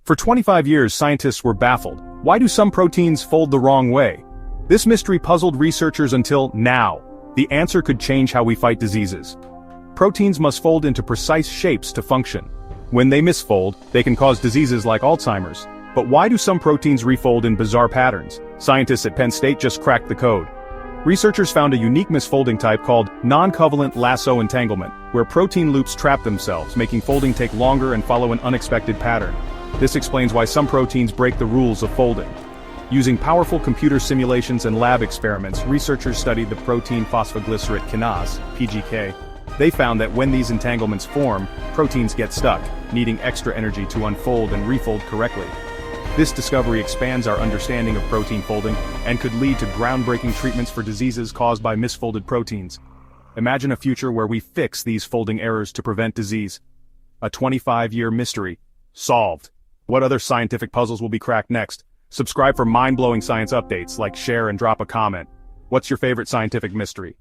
For 25 years, scientists were baffled. Why do some proteins fold the wrong way? This mystery puzzled researchers until now. The answer could change how we fight diseases. Proteins must fold into precise shapes to function. When they misfold, they can cause diseases like Alzheimer's. But why do some proteins refold in bizarre patterns? Scientists at Penn State just cracked the code. Researchers found a unique misfolding type called non-covalent lasso entanglement, where protein loops trap themselves, making folding take longer and follow an unexpected pattern. This explains why some proteins break the rules of folding. Using powerful computer simulations and lab experiments, researchers studied the protein phosphoglycerate kinase, PGK. They found that when these entanglements form, proteins get stuck, needing extra energy to unfold and refold correctly. This discovery expands our understanding of protein folding and could lead to groundbreaking treatments for diseases caused by misfolded proteins. Imagine a future where we fix these folding errors to prevent disease. A 25-year mystery. Solved. What other scientific puzzles will be cracked next? Subscribe for mind-blowing science updates, like, share, and drop a comment. What's your favorite scientific mystery?